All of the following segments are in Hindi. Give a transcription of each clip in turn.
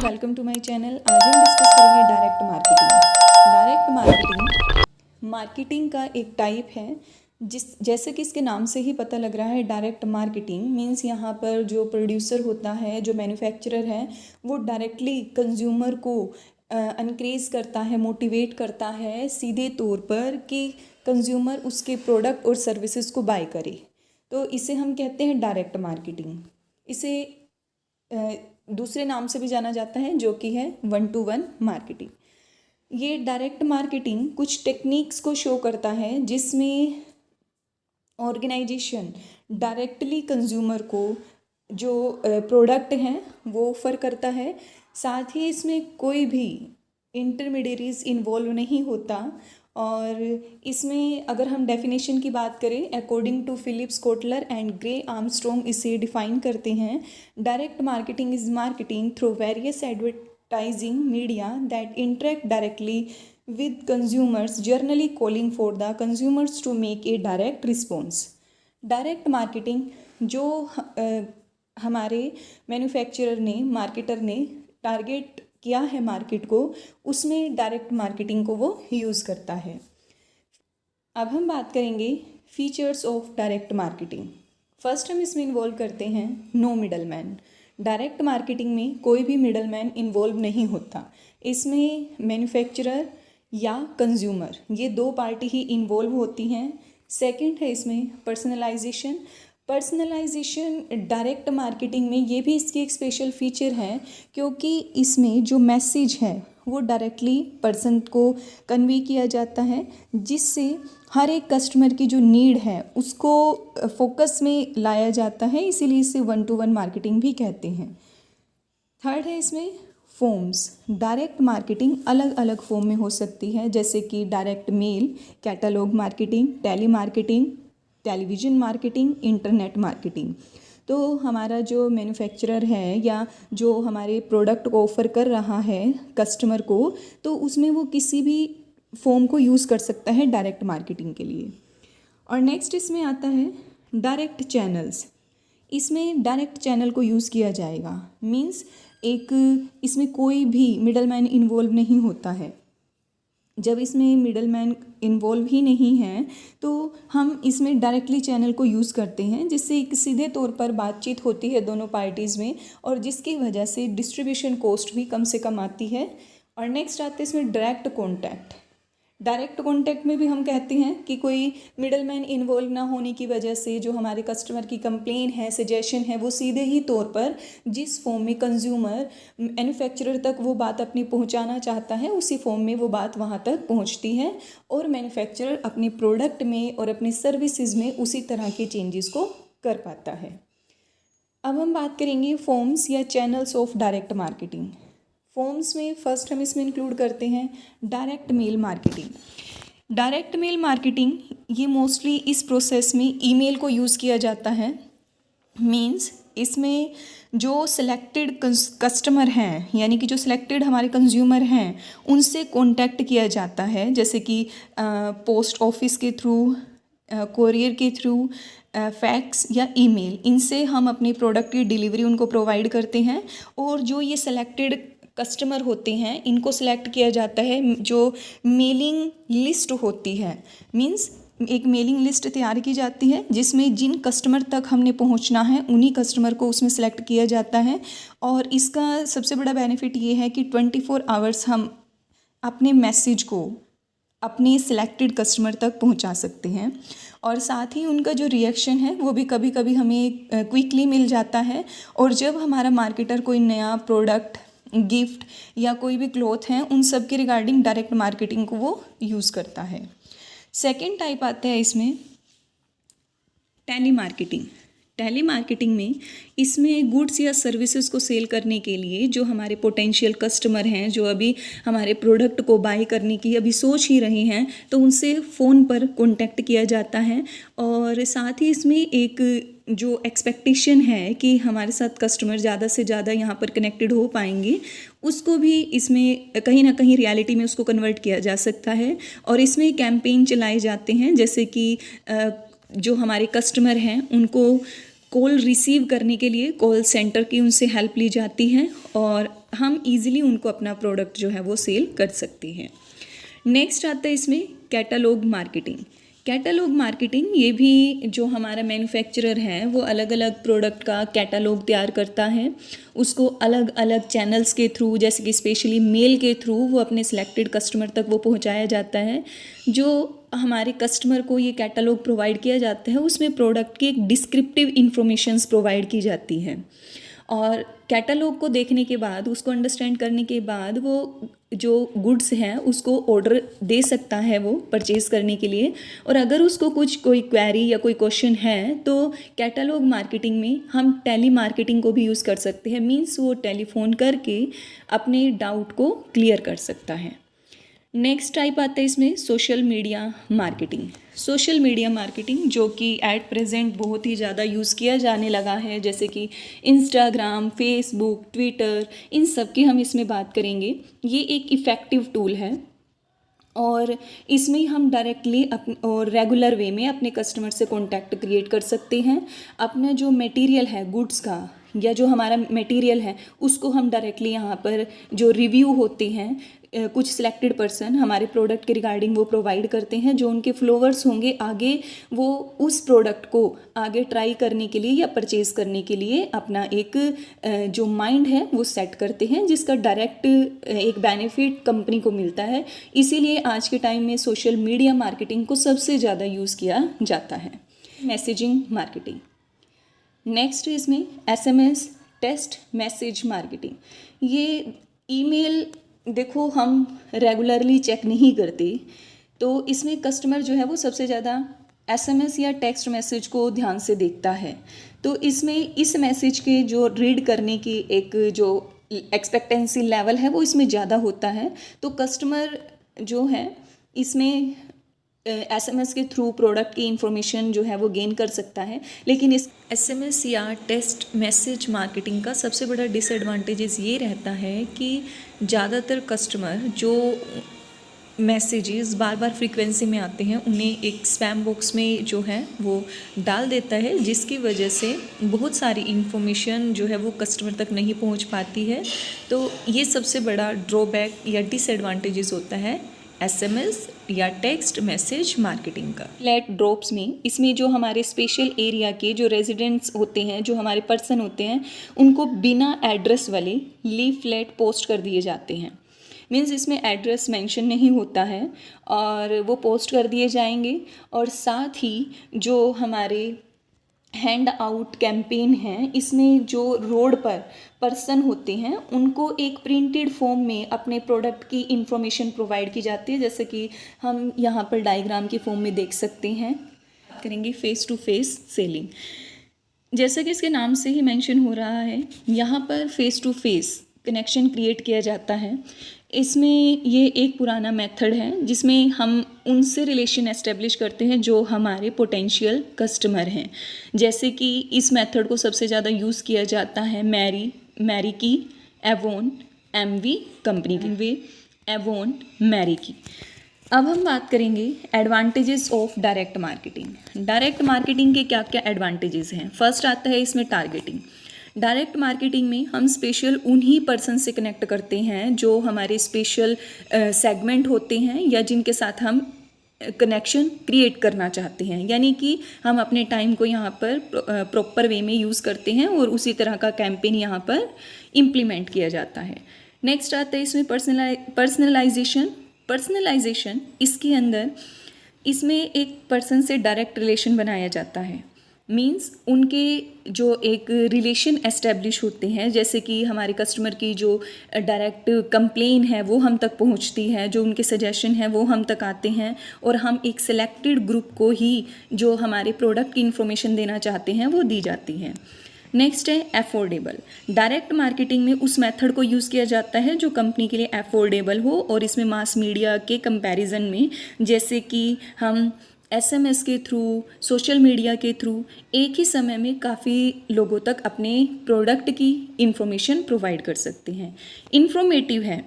Welcome to my channel. आज हम डिस्कस करेंगे direct marketing. Direct marketing marketing का एक टाइप है जैसे कि इसके नाम से ही पता लग रहा है। डायरेक्ट मार्केटिंग मीन्स यहाँ पर जो प्रोड्यूसर होता है, जो मैन्युफैक्चरर है, वो डायरेक्टली कंज्यूमर को इनक्रेज करता है, मोटिवेट करता है सीधे तौर पर कि कंज्यूमर उसके प्रोडक्ट और सर्विसेज को बाय करे। तो इसे हम कहते हैं डायरेक्ट मार्केटिंग। इसे दूसरे नाम से भी जाना जाता है जो कि है 1-to-1 मार्केटिंग। ये डायरेक्ट मार्केटिंग कुछ टेक्निक्स को शो करता है जिसमें ऑर्गेनाइजेशन डायरेक्टली कंज्यूमर को जो प्रोडक्ट हैं वो ऑफर करता है। साथ ही इसमें कोई भी इंटरमीडियरीज इन्वॉल्व नहीं होता। और इसमें अगर हम डेफिनेशन की बात करें, according to Philips Kotler and Gary Armstrong इसे डिफाइन करते हैं। Direct marketing is marketing through various advertising media that interact directly with consumers, generally calling for the consumers to make a direct response। Direct marketing जो हमारे मैन्युफैक्चरर ने, मार्केटर ने टारगेट किया है मार्केट को, उसमें डायरेक्ट मार्केटिंग को वो यूज़ करता है। अब हम बात करेंगे features of direct marketing. First हम इसमें इन्वॉल्व करते हैं no middleman. Direct marketing में कोई भी मिडल मैन इन्वॉल्व नहीं होता। इसमें मैन्युफैक्चरर या कंज्यूमर, ये दो पार्टी ही इन्वॉल्व होती हैं। सेकंड है इसमें पर्सनलाइजेशन। पर्सनलाइजेशन डायरेक्ट मार्केटिंग में ये भी इसकी एक स्पेशल फीचर है क्योंकि इसमें जो मैसेज है वो डायरेक्टली पर्सन को कन्वे किया जाता है, जिससे हर एक कस्टमर की जो नीड है उसको फोकस में लाया जाता है। इसीलिए इसे 1-to-1 मार्केटिंग भी कहते हैं। थर्ड है इसमें फॉर्म्स। डायरेक्ट मार्केटिंग अलग अलग फॉर्म में हो सकती है, जैसे कि direct mail, catalogue marketing, telemarketing, television marketing, internet marketing. तो हमारा जो मैन्युफैक्चरर है या जो हमारे प्रोडक्ट को ऑफ़र कर रहा है कस्टमर को, तो उसमें वो किसी भी फॉर्म को यूज़ कर सकता है डायरेक्ट मार्केटिंग के लिए। और नेक्स्ट इसमें आता है डायरेक्ट चैनल्स। इसमें डायरेक्ट चैनल को यूज़ किया जाएगा, मीन्स इसमें कोई भी मिडल मैन इन्वॉल्व नहीं होता है। जब इसमें मिडल मैन इन्वॉल्व ही नहीं है तो हम इसमें डायरेक्टली चैनल को यूज़ करते हैं, जिससे एक सीधे तौर पर बातचीत होती है दोनों पार्टीज़ में और जिसकी वजह से डिस्ट्रीब्यूशन कॉस्ट भी कम से कम आती है। और नेक्स्ट आते हैं इसमें डायरेक्ट कॉन्टैक्ट। डायरेक्ट कॉन्टैक्ट में भी हम कहते हैं कि कोई मिडल मैन इन्वॉल्व ना होने की वजह से जो हमारे कस्टमर की कंप्लेन है, सजेशन है, वो सीधे ही तौर पर जिस फॉर्म में कंज्यूमर मैन्युफैक्चरर तक वो बात अपनी पहुंचाना चाहता है, उसी फॉर्म में वो बात वहां तक पहुंचती है और मैन्युफैक्चरर अपने प्रोडक्ट में और अपनी सर्विसेज में उसी तरह के चेंजेस को कर पाता है। अब हम बात करेंगे फॉर्म्स या channels of direct marketing. Forms में फर्स्ट हम इसमें इंक्लूड करते हैं direct mail marketing. Direct mail marketing ये मोस्टली इस प्रोसेस में ईमेल को यूज़ किया जाता है। मींस इसमें जो सिलेक्टेड कस्टमर हैं, यानी कि जो सिलेक्टेड हमारे कंज्यूमर हैं, उनसे कांटेक्ट किया जाता है, जैसे कि पोस्ट ऑफिस के थ्रू, कोरियर के थ्रू, फैक्स या ईमेल। इनसे हम अपनी प्रोडक्ट की डिलीवरी उनको प्रोवाइड करते हैं। और जो ये सिलेक्टेड कस्टमर होते हैं इनको सिलेक्ट किया जाता है, जो मेलिंग लिस्ट होती है। मींस एक मेलिंग लिस्ट तैयार की जाती है जिसमें जिन कस्टमर तक हमने पहुंचना है उन्हीं कस्टमर को उसमें सेलेक्ट किया जाता है। और इसका सबसे बड़ा बेनिफिट ये है कि 24 आवर्स हम अपने मैसेज को अपने सिलेक्टेड कस्टमर तक पहुंचा सकते हैं। और साथ ही उनका जो रिएक्शन है वो भी कभी कभी हमें क्विकली मिल जाता है। और जब हमारा मार्केटर कोई नया प्रोडक्ट, गिफ्ट या कोई भी क्लॉथ हैं, उन सब के रिगार्डिंग डायरेक्ट मार्केटिंग को वो यूज़ करता है। सेकेंड टाइप आता है इसमें टेली मार्केटिंग। टेली मार्केटिंग में इसमें गुड्स या सर्विसेज को सेल करने के लिए जो हमारे पोटेंशियल कस्टमर हैं, जो अभी हमारे प्रोडक्ट को बाय करने की अभी सोच ही रहे हैं, तो उनसे फ़ोन पर कांटेक्ट किया जाता है। और साथ ही इसमें एक जो एक्सपेक्टेशन है कि हमारे साथ कस्टमर ज़्यादा से ज़्यादा यहाँ पर कनेक्टेड हो पाएंगे, उसको भी इसमें कहीं ना कहीं रियलिटी में उसको कन्वर्ट किया जा सकता है। और इसमें कैंपेन चलाए जाते हैं, जैसे कि जो हमारे कस्टमर हैं उनको कॉल रिसीव करने के लिए कॉल सेंटर की उनसे हेल्प ली जाती है और हम इजीली उनको अपना प्रोडक्ट जो है वो सेल कर सकते हैं। नेक्स्ट आता है इसमें कैटलॉग मार्केटिंग। कैटलॉग मार्केटिंग, ये भी जो हमारा मैन्युफैक्चरर है वो अलग अलग प्रोडक्ट का कैटलॉग तैयार करता है, उसको अलग अलग चैनल्स के थ्रू, जैसे कि स्पेशली मेल के थ्रू वो अपने सिलेक्टेड कस्टमर तक वो पहुंचाया जाता है। जो हमारे कस्टमर को ये कैटलॉग प्रोवाइड किया जाता है उसमें प्रोडक्ट की एक डिस्क्रिप्टिव इन्फॉर्मेशंस प्रोवाइड की जाती है और कैटलॉग को देखने के बाद, उसको अंडरस्टैंड करने के बाद वो जो गुड्स हैं उसको ऑर्डर दे सकता है वो परचेज़ करने के लिए। और अगर उसको कोई क्वेरी या कोई क्वेश्चन है तो कैटलॉग मार्केटिंग में हम टेली मार्केटिंग को भी यूज़ कर सकते हैं। मीन्स वो टेलीफोन करके अपने डाउट को क्लियर कर सकता है। नेक्स्ट टाइप आता है इसमें social media marketing. Social media marketing जो कि एट प्रेजेंट बहुत ही ज़्यादा यूज़ किया जाने लगा है, जैसे कि इंस्टाग्राम, फेसबुक, ट्विटर, इन सब की हम इसमें बात करेंगे। ये एक इफ़ेक्टिव टूल है और इसमें हम डायरेक्टली और रेगुलर वे में अपने कस्टमर से कॉन्टैक्ट क्रिएट कर सकते हैं। अपना जो मटेरियल है गुड्स का या जो हमारा मटेरियल है उसको हम डायरेक्टली यहाँ पर जो रिव्यू होते हैं, कुछ सिलेक्टेड पर्सन हमारे प्रोडक्ट के रिगार्डिंग वो प्रोवाइड करते हैं। जो उनके फॉलोअर्स होंगे आगे वो उस प्रोडक्ट को आगे ट्राई करने के लिए या परचेज़ करने के लिए अपना एक जो माइंड है वो सेट करते हैं, जिसका डायरेक्ट एक बेनिफिट कंपनी को मिलता है। इसीलिए आज के टाइम में सोशल मीडिया मार्केटिंग को सबसे ज़्यादा यूज़ किया जाता है। Messaging marketing. नेक्स्ट इसमें SMS टेक्स्ट मैसेज मार्केटिंग। ये ईमेल देखो हम रेगुलरली चेक नहीं करते, तो इसमें कस्टमर जो है वो सबसे ज़्यादा SMS या टेक्स्ट मैसेज को ध्यान से देखता है। तो इसमें इस मैसेज के जो रीड करने की एक जो एक्सपेक्टेंसी लेवल है वो इसमें ज़्यादा होता है। तो कस्टमर जो है इसमें SMS के थ्रू प्रोडक्ट की इंफॉर्मेशन जो है वो गेन कर सकता है। लेकिन इस SMS या टेक्स्ट मैसेज मार्केटिंग का सबसे बड़ा डिसएडवांटेजेस ये रहता है कि ज़्यादातर कस्टमर जो मैसेजेस बार बार फ्रीक्वेंसी में आते हैं उन्हें एक स्पैम बॉक्स में जो है वो डाल देता है, जिसकी वजह से बहुत सारी इन्फॉर्मेशन जो है वो कस्टमर तक नहीं पहुंच पाती है। तो ये सबसे बड़ा ड्रॉबैक या डिसएडवांटेजेस होता है SMS या टेक्स्ट मैसेज मार्केटिंग का। फ्लैट ड्रॉप्स में, इसमें जो हमारे स्पेशल एरिया के जो रेजिडेंट्स होते हैं, जो हमारे पर्सन होते हैं, उनको बिना एड्रेस वाले लीफलेट पोस्ट कर दिए जाते हैं। मीन्स इसमें एड्रेस मेंशन नहीं होता है और वो पोस्ट कर दिए जाएंगे। और साथ ही जो हमारे हैंड आउट कैंपेन है, इसमें जो रोड पर पर्सन होते हैं उनको एक प्रिंटेड फॉर्म में अपने प्रोडक्ट की इंफॉर्मेशन प्रोवाइड की जाती है, जैसे कि हम यहाँ पर डायग्राम के फॉर्म में देख सकते हैं। करेंगे फेस टू फेस सेलिंग। जैसा कि इसके नाम से ही मेंशन हो रहा है, यहाँ पर face to face connection create किया जाता है। इसमें ये एक पुराना मेथड है जिसमें हम उनसे रिलेशन एस्टेब्लिश करते हैं जो हमारे पोटेंशियल कस्टमर हैं। जैसे कि इस मेथड को सबसे ज़्यादा यूज़ किया जाता है मैरी की, एवोन, MV कंपनी की, वे एवोन, मैरी की। अब हम बात करेंगे advantages of direct marketing. Direct marketing के क्या क्या एडवांटेजेस हैं। फर्स्ट आता है इसमें टारगेटिंग। डायरेक्ट मार्केटिंग में हम स्पेशल उन्हीं पर्सन से कनेक्ट करते हैं जो हमारे स्पेशल सेगमेंट होते हैं या जिनके साथ हम कनेक्शन क्रिएट करना चाहते हैं। यानी कि हम अपने टाइम को यहाँ पर प्रॉपर वे में यूज़ करते हैं और उसी तरह का कैंपेन यहाँ पर इम्प्लीमेंट किया जाता है। नेक्स्ट आता है इसमें पर्सनलाइजेशन। इसके अंदर इसमें एक पर्सन से डायरेक्ट रिलेशन बनाया जाता है। मीन्स उनके जो एक रिलेशन एस्टेब्लिश होते हैं, जैसे कि हमारे कस्टमर की जो डायरेक्ट कंप्लेन है वो हम तक पहुंचती है, जो उनके सजेशन है वो हम तक आते हैं और हम एक सिलेक्टेड ग्रुप को ही जो हमारे प्रोडक्ट की इन्फॉर्मेशन देना चाहते हैं वो दी जाती है। नेक्स्ट है अफोर्डेबल। डायरेक्ट मार्केटिंग में उस मेथड को यूज़ किया जाता है जो कंपनी के लिए अफोर्डेबल हो और इसमें मास मीडिया के कंपैरिजन में, जैसे कि हम SMS के थ्रू, सोशल मीडिया के थ्रू एक ही समय में काफ़ी लोगों तक अपने प्रोडक्ट की इंफॉर्मेशन प्रोवाइड कर सकते हैं। इन्फॉर्मेटिव है,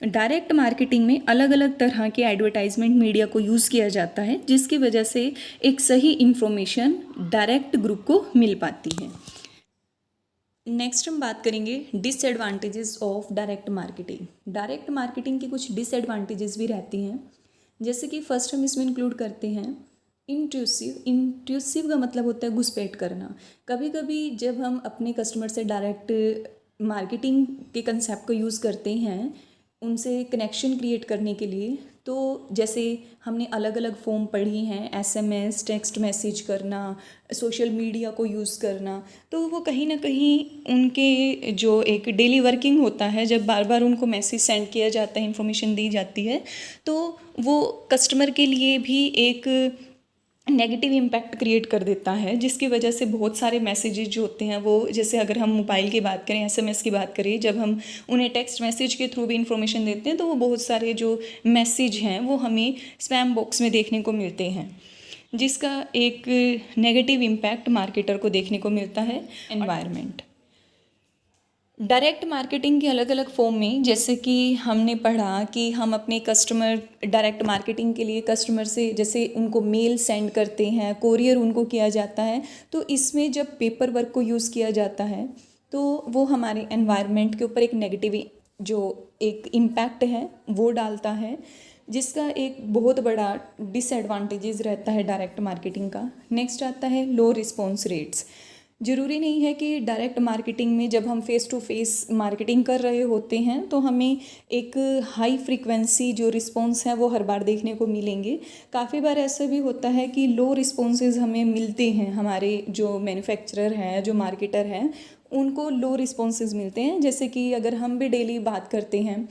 डायरेक्ट मार्केटिंग में अलग अलग तरह के एडवर्टाइजमेंट मीडिया को यूज़ किया जाता है, जिसकी वजह से एक सही इन्फॉर्मेशन डायरेक्ट ग्रुप को मिल पाती है। नेक्स्ट हम बात करेंगे disadvantages of direct marketing. Direct marketing की कुछ डिसएडवांटेजेस भी रहती हैं, जैसे कि फर्स्ट हम इसमें इंक्लूड करते हैं इंट्रूसिव का मतलब होता है घुसपैठ करना। कभी कभी जब हम अपने कस्टमर से डायरेक्ट मार्केटिंग के कंसेप्ट को यूज़ करते हैं उनसे कनेक्शन क्रिएट करने के लिए, तो जैसे हमने अलग अलग फॉर्म पढ़ी हैं, एसएमएस, टेक्स्ट मैसेज करना, सोशल मीडिया को यूज़ करना, तो वो कहीं ना कहीं उनके जो एक डेली वर्किंग होता है, जब बार बार उनको मैसेज सेंड किया जाता है, इन्फॉर्मेशन दी जाती है, तो वो कस्टमर के लिए भी एक नेगेटिव इम्पैक्ट क्रिएट कर देता है, जिसकी वजह से बहुत सारे मैसेजेज जो होते हैं वो, जैसे अगर हम मोबाइल की बात करें, एसएमएस की बात करें, जब हम उन्हें टेक्स्ट मैसेज के थ्रू भी इन्फॉर्मेशन देते हैं तो वो बहुत सारे जो मैसेज हैं वो हमें स्पैम बॉक्स में देखने को मिलते हैं, जिसका एक नेगेटिव इम्पैक्ट मार्केटर को देखने को मिलता है। एनवायरनमेंट, डायरेक्ट मार्केटिंग के अलग अलग फॉर्म में, जैसे कि हमने पढ़ा कि हम अपने कस्टमर डायरेक्ट मार्केटिंग के लिए कस्टमर से जैसे उनको मेल सेंड करते हैं, कोरियर उनको किया जाता है, तो इसमें जब पेपर वर्क को यूज़ किया जाता है तो वो हमारे एनवायरनमेंट के ऊपर एक नेगेटिव जो एक इम्पैक्ट है वो डालता है, जिसका एक बहुत बड़ा डिसएडवांटेजेस रहता है डायरेक्ट मार्केटिंग का। नेक्स्ट आता है लो रिस्पॉन्स रेट्स। ज़रूरी नहीं है कि डायरेक्ट मार्केटिंग में जब हम फेस टू फेस मार्केटिंग कर रहे होते हैं तो हमें एक हाई फ्रीक्वेंसी जो रिस्पॉन्स है वो हर बार देखने को मिलेंगे। काफ़ी बार ऐसा भी होता है कि लो रिस्पॉन्सेज हमें मिलते हैं, हमारे जो मैन्युफैक्चरर हैं, जो मार्केटर हैं, उनको लो रिस्पॉन्सेज मिलते हैं। जैसे कि अगर हम भी डेली बात करते हैं,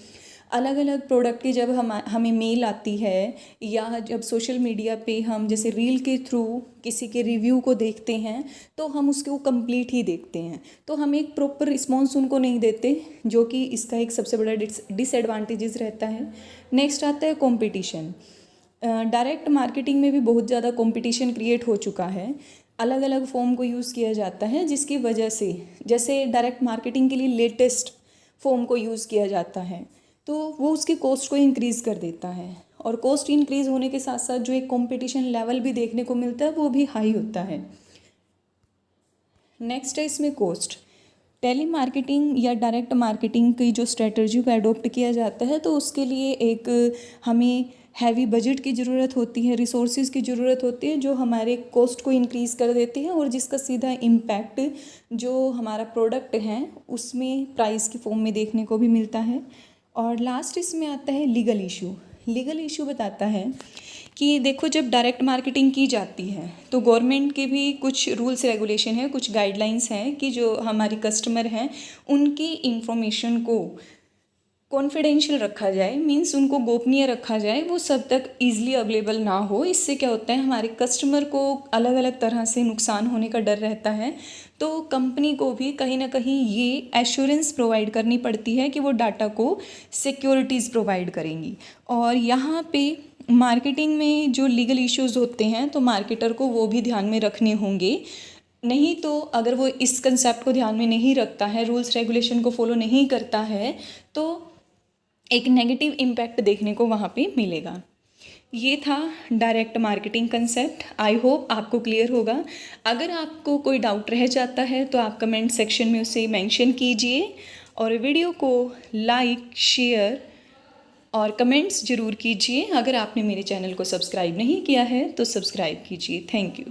अलग अलग प्रोडक्ट की जब हमें मेल आती है, या जब सोशल मीडिया पे हम जैसे रील के थ्रू किसी के रिव्यू को देखते हैं तो हम उसको कंप्लीट ही देखते हैं, तो हम एक प्रॉपर रिस्पॉन्स उनको नहीं देते, जो कि इसका एक सबसे बड़ा डिसएडवांटेजेस रहता है। नेक्स्ट आता है कंपटीशन। डायरेक्ट मार्केटिंग में भी बहुत ज़्यादा कंपटीशन क्रिएट हो चुका है, अलग अलग फॉर्म को यूज़ किया जाता है, जिसकी वजह से जैसे डायरेक्ट मार्केटिंग के लिए लेटेस्ट फॉर्म को यूज़ किया जाता है तो वो उसकी कॉस्ट को इंक्रीज़ कर देता है, और कॉस्ट इंक्रीज़ होने के साथ साथ जो एक कंपटीशन लेवल भी देखने को मिलता है वो भी हाई होता है। नेक्स्ट है इसमें कॉस्ट। टेली मार्केटिंग या डायरेक्ट मार्केटिंग की जो स्ट्रेटजी को अडोप्ट किया जाता है तो उसके लिए एक हमें हैवी बजट की ज़रूरत होती है, रिसोर्सेज की ज़रूरत होती है, जो हमारे कॉस्ट को इंक्रीज़ कर देती है, और जिसका सीधा इम्पैक्ट जो हमारा प्रोडक्ट है उसमें प्राइस की फॉर्म में देखने को भी मिलता है। और लास्ट इसमें आता है लीगल इशू। लीगल इशू बताता है कि देखो, जब डायरेक्ट मार्केटिंग की जाती है तो गवर्नमेंट के भी कुछ रूल्स रेगुलेशन है, कुछ गाइडलाइंस हैं कि जो हमारी कस्टमर हैं उनकी इन्फॉर्मेशन को कॉन्फिडेंशियल रखा जाए, मीन्स उनको गोपनीय रखा जाए, वो सब तक ईजिली अवेलेबल ना हो। इससे क्या होता है, हमारे कस्टमर को अलग अलग तरह से नुकसान होने का डर रहता है, तो कंपनी को भी कहीं ना कहीं ये एश्योरेंस प्रोवाइड करनी पड़ती है कि वो डाटा को सिक्योरिटीज़ प्रोवाइड करेंगी। और यहाँ पे मार्केटिंग में जो लीगल इश्यूज़ होते हैं तो मार्केटर को वो भी ध्यान में रखने होंगे, नहीं तो अगर वो इस कंसेप्ट को ध्यान में नहीं रखता है, रूल्स रेगुलेशन को फॉलो नहीं करता है, तो एक नेगेटिव इम्पैक्ट देखने को वहाँ पे मिलेगा। ये था direct marketing concept. I hope आपको क्लियर होगा। अगर आपको कोई डाउट रह जाता है तो आप कमेंट सेक्शन में उसे मेंशन कीजिए, और वीडियो को लाइक, शेयर और कमेंट्स ज़रूर कीजिए। अगर आपने मेरे चैनल को सब्सक्राइब नहीं किया है तो सब्सक्राइब कीजिए। Thank you.